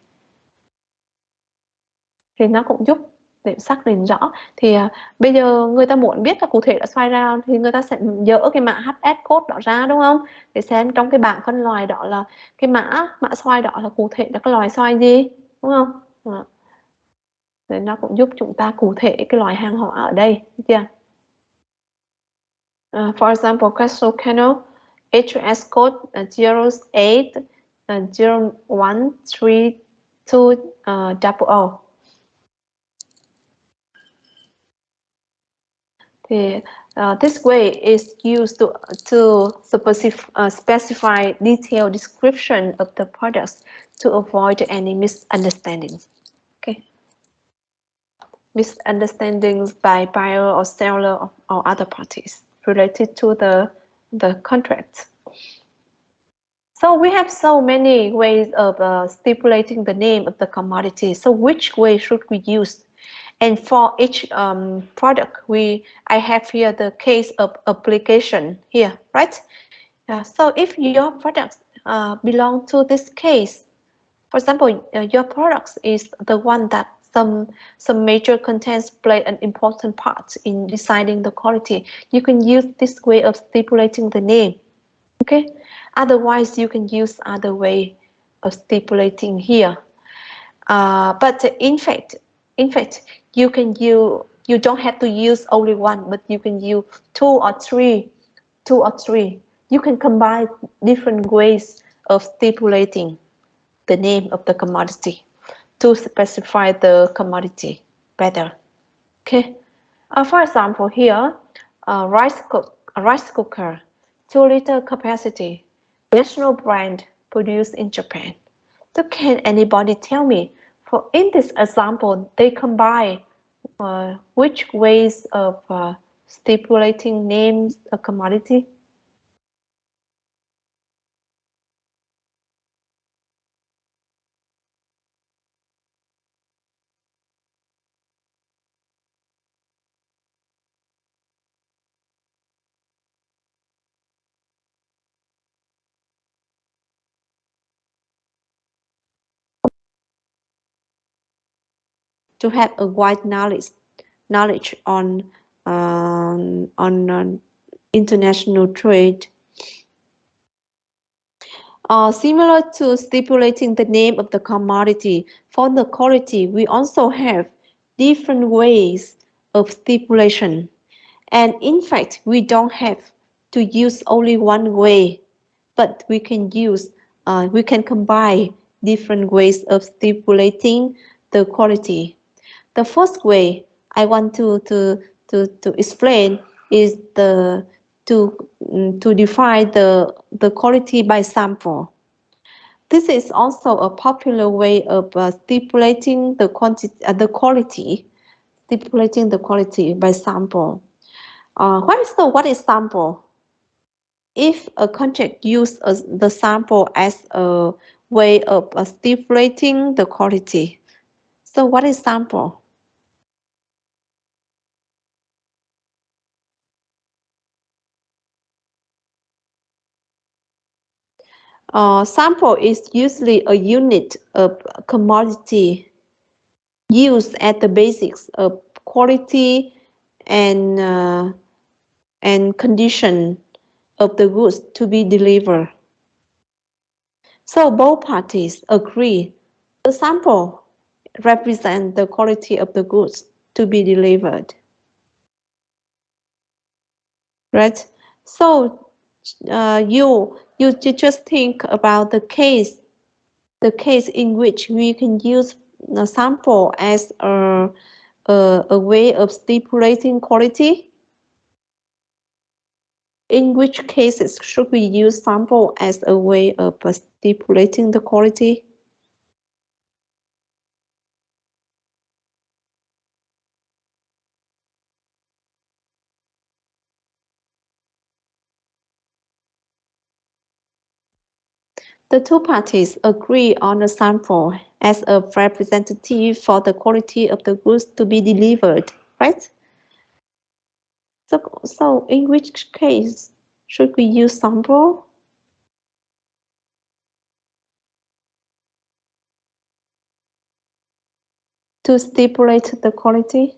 Thì nó cũng giúp để xác định rõ. Thì bây giờ người ta muốn biết là cụ thể là xoài nào thì người ta sẽ dỡ cái mã HS code đó ra, đúng không? Để xem trong cái bảng phân loại đó là cái mã xoài đó là cụ thể là cái loài xoài gì, đúng không? Thì nó cũng giúp chúng ta cụ thể cái loại hàng hóa ở đây, được chưa? For example, Crystal Canoe, HS code 08 0132 this way is used to specify detailed description of the products to avoid any misunderstandings. Okay. Misunderstandings by buyer or seller or other parties related to the contract. So we have so many ways of stipulating the name of the commodity. So which way should we use? And for each product, I have here the case of application here, right? So if your products belong to this case, for example, your products is the one that some major contents play an important part in deciding the quality, you can use this way of stipulating the name. Okay. Otherwise, you can use other way of stipulating here. But in fact, you don't have to use only one, but you can use two or three. You can combine different ways of stipulating the name of the commodity to specify the commodity better. Okay. For example, here, rice cooker, 2-liter capacity, national brand, produced in Japan. So can anybody tell me, in this example, they combine which ways of stipulating names of commodity? To have a wide knowledge on international trade. Similar to stipulating the name of the commodity, for the quality, we also have different ways of stipulation. And in fact, we don't have to use only one way, but we can combine different ways of stipulating the quality. The first way I want to explain is to define the quality by sample. This is also a popular way of stipulating the quality by sample. What is sample? If a contract uses the sample as a way of stipulating the quality, So what is sample? Sample is usually a unit of commodity used at the basics of quality and condition of the goods to be delivered. So both parties agree the sample represents the quality of the goods to be delivered. Right? So you just think about the case in which we can use a sample as a way of stipulating quality. In which cases should we use sample as a way of stipulating the quality? The two parties agree on a sample as a representative for the quality of the goods to be delivered, right? So in which case should we use sample? To stipulate the quality?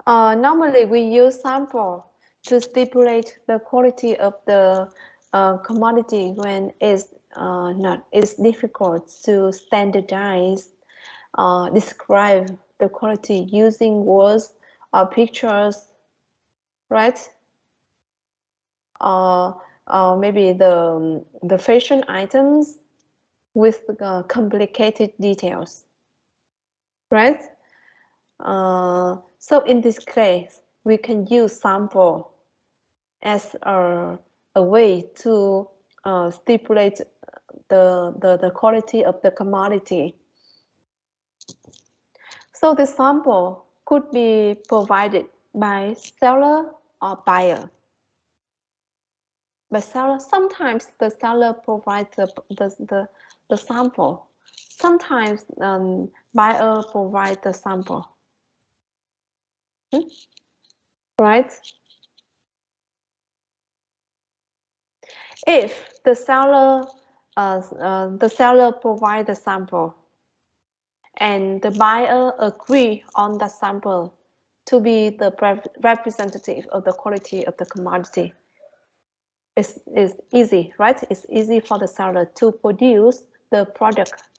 Normally, we use sample to stipulate the quality of the commodity when it's difficult to standardize, describe the quality using words or pictures, right? Maybe the fashion items with complicated details, right? So in this case, we can use sample as a way to stipulate the quality of the commodity. So the sample could be provided by seller or buyer. By seller, sometimes the seller provides the sample. Sometimes buyer provides the sample. Right? If the seller the seller provide the sample, and the buyer agree on the sample to be the representative of the quality of the commodity. It's easy, right? It's easy for the seller to produce the product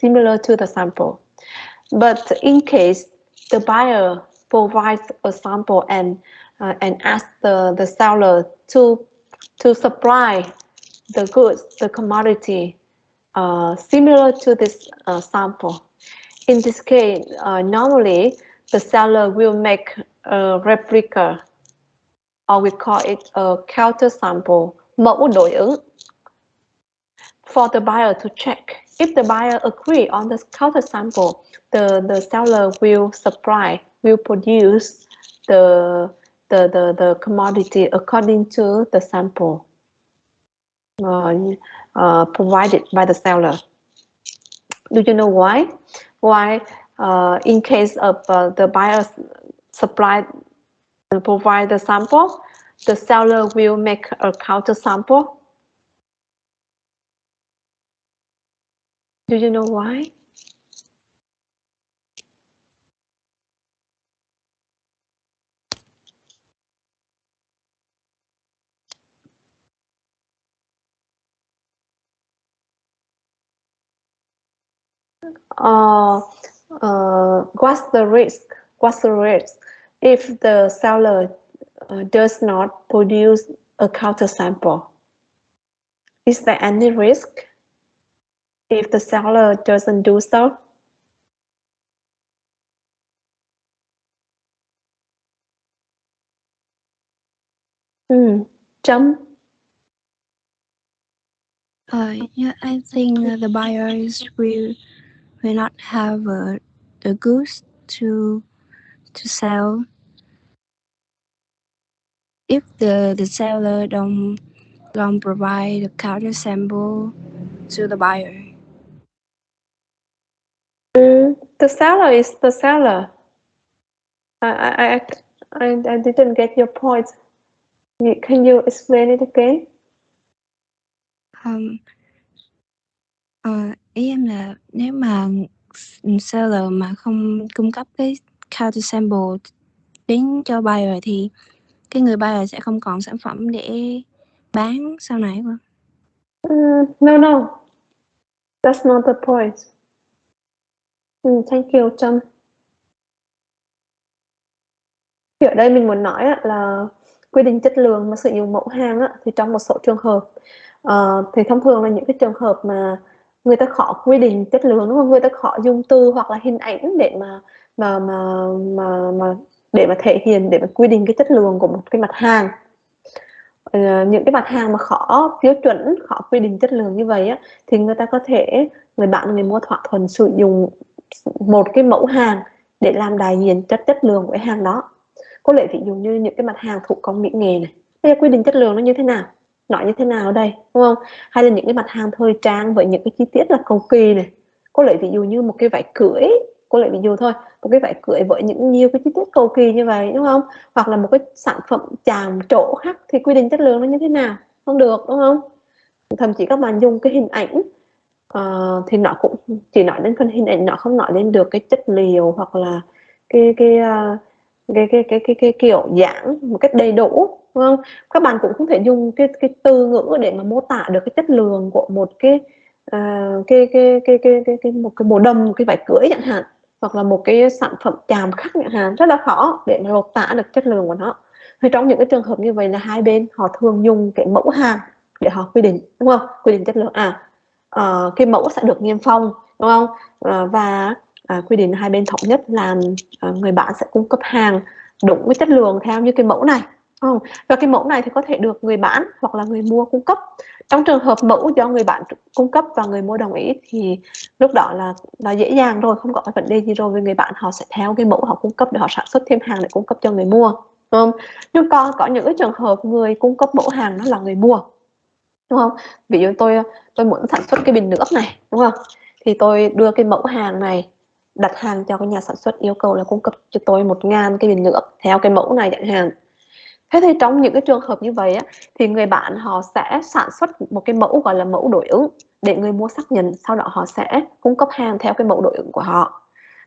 similar to the sample. But in case the buyer provides a sample and ask the seller to supply the goods, the commodity similar to this sample. In this case, normally the seller will make a replica, or we call it a counter sample, mẫu đối ứng, for the buyer to check. If the buyer agree on the counter sample, the seller will produce the commodity according to the sample provided by the seller. Do you know why? Why, in case of the buyer provide the sample, the seller will make a counter sample? Do you know why? What's the risk? What's the risk if the seller does not produce a counter sample? Is there any risk if the seller doesn't do so? Trâm? Yeah, I think the buyers will not have the goods to sell if the seller don't provide the counter sample to the buyer. The seller is the seller. I didn't get your point. Can you explain it again? Ý em là nếu mà seller mà không cung cấp cái counter sample đến cho buyer thì cái người buyer sẽ không còn sản phẩm để bán sau này không? No, that's not the point. Thank you, Trâm. Thì ở đây mình muốn nói là quy định chất lượng mà sử dụng mẫu hàng thì trong một số trường hợp thì thông thường là những cái trường hợp mà người ta khó quy định chất lượng, đúng không? Người ta khó dùng từ hoặc là hình ảnh để để mà thể hiện, để mà quy định cái chất lượng của một cái mặt hàng. Những cái mặt hàng mà khó tiêu chuẩn, khó quy định chất lượng như vậy thì người ta có thể, người bán người mua thỏa thuận sử dụng một cái mẫu hàng để làm đại diện cho chất lượng của cái hàng đó. Có lẽ ví dụ như những cái mặt hàng thủ công mỹ nghệ này, bây giờ quy định chất lượng nó như thế nào, nói như thế nào ở đây, đúng không? Hay là những cái mặt hàng thời trang với những cái chi tiết là cầu kỳ này, có lẽ ví dụ như một cái váy cưới, có lẽ ví dụ thôi, một cái váy cưới với những nhiều cái chi tiết cầu kỳ như vậy, đúng không? Hoặc là một cái sản phẩm chạm trổ khác thì quy định chất lượng nó như thế nào? Không được, đúng không? Thậm chí các bạn dùng cái hình ảnh thì nó cũng chỉ nói đến phần hình ảnh, nó không nói đến được cái chất liệu hoặc là cái kiểu dáng một cách đầy đủ, đúng không? Các bạn cũng không thể dùng cái từ ngữ để mà mô tả được cái chất lượng của một một cái bộ đầm, một cái váy cưới chẳng hạn, hoặc là một cái sản phẩm chàm khắc chẳng hạn, rất là khó để mà lột tả được chất lượng của nó. Thì trong những cái trường hợp như vậy là hai bên họ thường dùng cái mẫu hàng để họ quy định, đúng không? Quy định chất lượng cái mẫu sẽ được niêm phong, đúng không? Và quy định hai bên thống nhất là người bán sẽ cung cấp hàng đúng với chất lượng theo như cái mẫu này, không? Và cái mẫu này thì có thể được người bán hoặc là người mua cung cấp. Trong trường hợp mẫu do người bán cung cấp và người mua đồng ý thì lúc đó là dễ dàng rồi, không có vấn đề gì rồi, vì người bán họ sẽ theo cái mẫu họ cung cấp để họ sản xuất thêm hàng để cung cấp cho người mua, đúng không? Nhưng có những cái trường hợp người cung cấp mẫu hàng đó là người mua, đúng không? Ví dụ tôi muốn sản xuất cái bình nước này, đúng không? Thì tôi đưa cái mẫu hàng này, đặt hàng cho cái nhà sản xuất, yêu cầu là cung cấp cho tôi 1.000 cái bình nước theo cái mẫu này chẳng hạn. Thế thì trong những cái trường hợp như vậy thì người bán họ sẽ sản xuất một cái mẫu gọi là mẫu đối ứng, để người mua xác nhận, sau đó họ sẽ cung cấp hàng theo cái mẫu đối ứng của họ.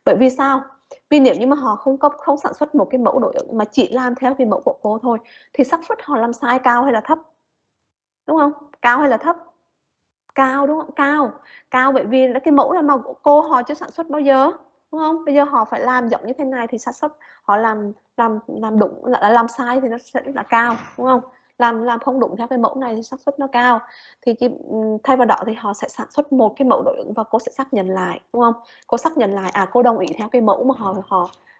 Bởi vì sao? Vì nếu như mà họ không sản xuất một cái mẫu đối ứng mà chỉ làm theo cái mẫu của cô thôi, thì xác suất họ làm sai cao hay là thấp? Đúng không? Cao hay là thấp? Cao, đúng không? Cao bởi vì là cái mẫu là màu của cô họ chưa sản xuất bao giờ, đúng không? Bây giờ họ phải làm giống như thế này thì xác suất họ làm đúng là làm sai thì nó sẽ rất là cao, đúng không? Làm không đúng theo cái mẫu này thì xác suất nó cao. Thì thay vào đó thì họ sẽ sản xuất một cái mẫu đối ứng và cô sẽ xác nhận lại, đúng không? Cô xác nhận lại cô đồng ý theo cái mẫu mà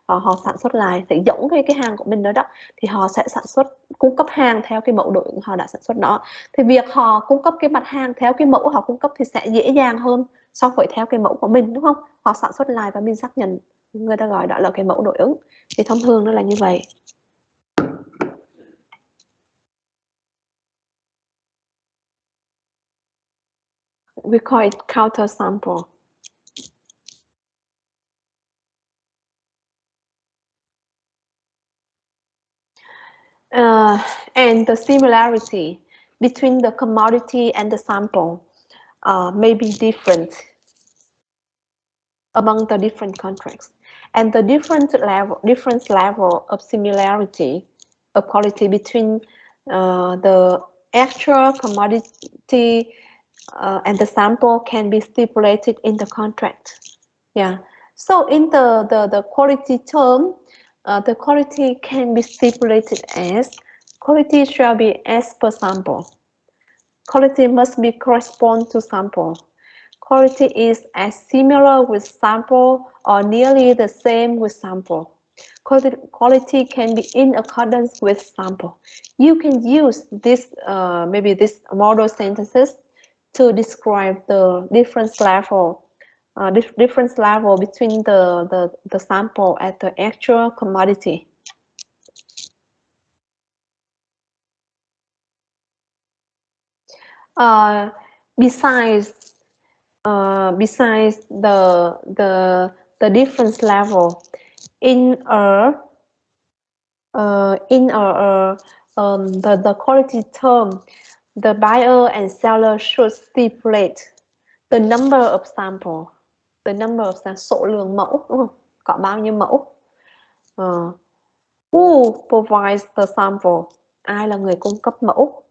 họ sản xuất lại, thì giống cái hàng của mình đó, thì họ sẽ sản xuất cung cấp hàng theo cái mẫu đối ứng họ đã sản xuất đó. Thì việc họ cung cấp cái mặt hàng theo cái mẫu họ cung cấp thì sẽ dễ dàng hơn so với theo cái mẫu của mình, đúng không? Họ sản xuất lại và mình xác nhận, người ta gọi đó là cái mẫu đối ứng. Thì thông thường nó là như vậy. We call it counter sample. And the similarity between the commodity and the sample may be different among the different contracts, and the different level of similarity of quality between the actual commodity and the sample can be stipulated in the contract. Yeah. So in the quality term, the quality can be stipulated as quality shall be as per sample. Quality must be correspond to sample. Quality is as similar with sample or nearly the same with sample. Quality can be in accordance with sample. You can use this maybe this model sentences to describe the difference level between the sample and the actual commodity. Besides the difference level in the quality term, the buyer and seller should stipulate the number of sample, số lượng mẫu, đúng không? Có bao nhiêu mẫu. Who provides the sample? Ai là người cung cấp mẫu?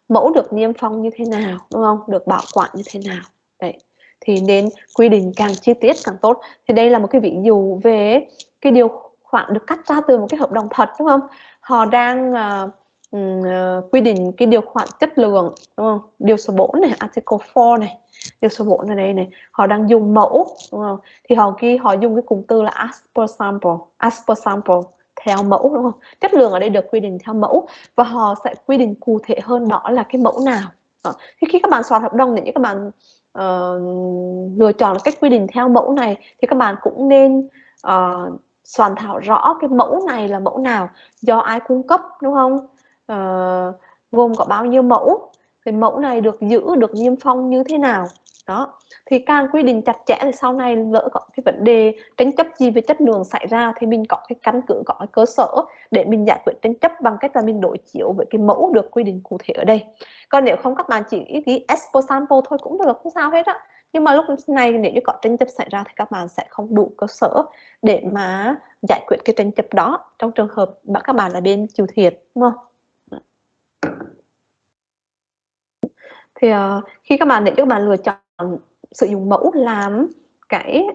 Mẫu được niêm phong như thế nào, đúng không? Được bảo quản như thế nào? Đấy. Thì nên quy định càng chi tiết càng tốt. Thì đây là một cái ví dụ về cái điều khoản được cắt ra từ một cái hợp đồng thật, đúng không? Họ đang quy định cái điều khoản chất lượng, đúng không? Điều số 4 này, article 4 này, điều số 4 ở đây này, họ đang dùng mẫu, đúng không? Thì họ dùng cái cụm từ là as per sample, theo mẫu, đúng không? Chất lượng ở đây được quy định theo mẫu và họ sẽ quy định cụ thể hơn đó là cái mẫu nào. Thì khi các bạn soạn hợp đồng, nếu như các bạn lựa chọn là cách quy định theo mẫu này thì các bạn cũng nên soạn thảo rõ cái mẫu này là mẫu nào, do ai cung cấp, đúng không? Gồm có bao nhiêu mẫu, cái mẫu này được giữ, được niêm phong như thế nào đó. Thì càng quy định chặt chẽ thì sau này lỡ có cái vấn đề tranh chấp gì về chất lượng xảy ra thì mình có cái căn cứ, có cái cơ sở để mình giải quyết tranh chấp bằng cách là mình đối chiếu với cái mẫu được quy định cụ thể ở đây. Còn nếu không, các bạn chỉ ghi as per sample thôi cũng được, không sao hết á. Nhưng mà lúc này nếu như có tranh chấp xảy ra thì các bạn sẽ không đủ cơ sở để mà giải quyết cái tranh chấp đó trong trường hợp mà các bạn là bên chịu thiệt, đúng không? Thì khi các bạn lựa chọn sử dụng mẫu làm cái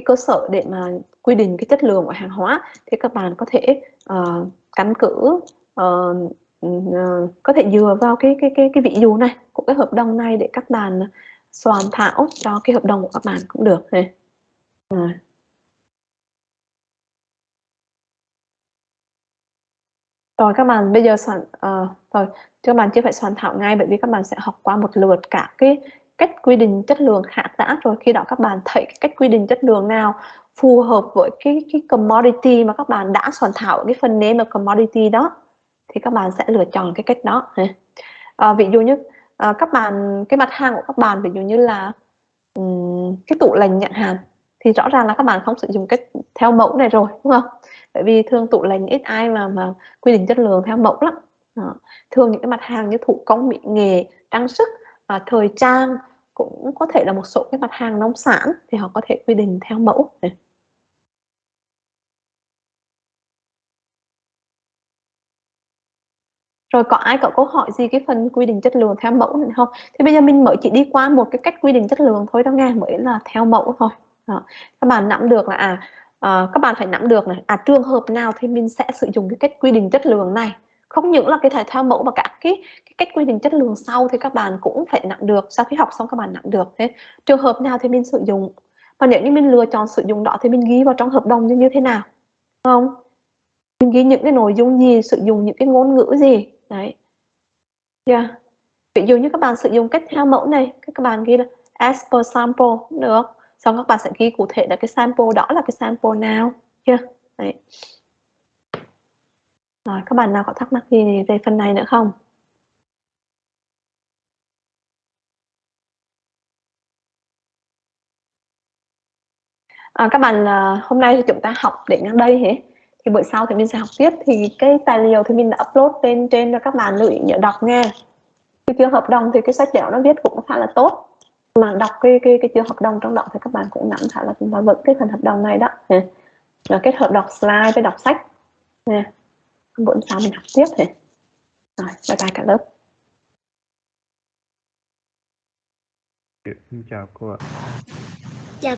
cơ sở để mà quy định cái chất lượng của hàng hóa thì các bạn có thể căn cứ có thể dựa vào cái ví dụ này của cái hợp đồng này để các bạn soạn thảo cho cái hợp đồng của các bạn cũng được này. Rồi các bạn bây giờ rồi các bạn chưa phải soạn thảo ngay, bởi vì các bạn sẽ học qua một lượt cả cái cách quy định chất lượng khác đã, rồi khi đó các bạn thấy cái cách quy định chất lượng nào phù hợp với cái commodity mà các bạn đã soạn thảo ở cái phần name of commodity đó thì các bạn sẽ lựa chọn cái cách đó. Ví dụ như các bạn, cái mặt hàng của các bạn ví dụ như là cái tủ lạnh chẳng hạn, thì rõ ràng là các bạn không sử dụng cách theo mẫu này rồi, đúng không? Bởi vì thường tủ lạnh ít ai mà quy định chất lượng theo mẫu lắm. Thường những cái mặt hàng như thủ công mỹ nghệ, trang sức, thời trang, cũng có thể là một số cái mặt hàng nông sản thì họ có thể quy định theo mẫu này. Rồi có ai có câu hỏi gì cái phần quy định chất lượng theo mẫu này không? Thì bây giờ mình mới chỉ đi qua một cái cách quy định chất lượng thôi đó nghe, mới là theo mẫu thôi. Đó. Các bạn nắm được là các bạn phải nắm được này, trường hợp nào thì mình sẽ sử dụng cái cách quy định chất lượng này. Không những là cái thể theo mẫu mà cả cái cách quy định chất lượng sau thì các bạn cũng phải nắm được. Sau khi học xong các bạn nắm được. Thế trường hợp nào thì mình sử dụng, và nếu như mình lựa chọn sử dụng đó thì mình ghi vào trong hợp đồng như thế nào, không? Mình ghi những cái nội dung gì, sử dụng những cái ngôn ngữ gì đấy. Yeah. Ví dụ như các bạn sử dụng cách theo mẫu này, các bạn ghi là as per sample cũng được, xong các bạn sẽ ghi cụ thể là cái sample đó là cái sample nào. Yeah. Đấy. Rồi, các bạn nào có thắc mắc gì về phần này nữa không? Các bạn, hôm nay thì chúng ta học đến đến đây hết. Thì buổi sau thì mình sẽ học tiếp, thì cái tài liệu thì mình đã upload lên trên cho các bạn lưu ý nhớ đọc nha. Cái chương hợp đồng thì cái sách vở nó viết cũng khá là tốt, mà đọc cái chương hợp đồng trong đó thì các bạn cũng nắm khá là vững cái phần hợp đồng này đó. Rồi kết hợp đọc slide với đọc sách nè. Buổi sau mình học tiếp thì rồi, bye bye cả lớp. Xin chào cô ạ.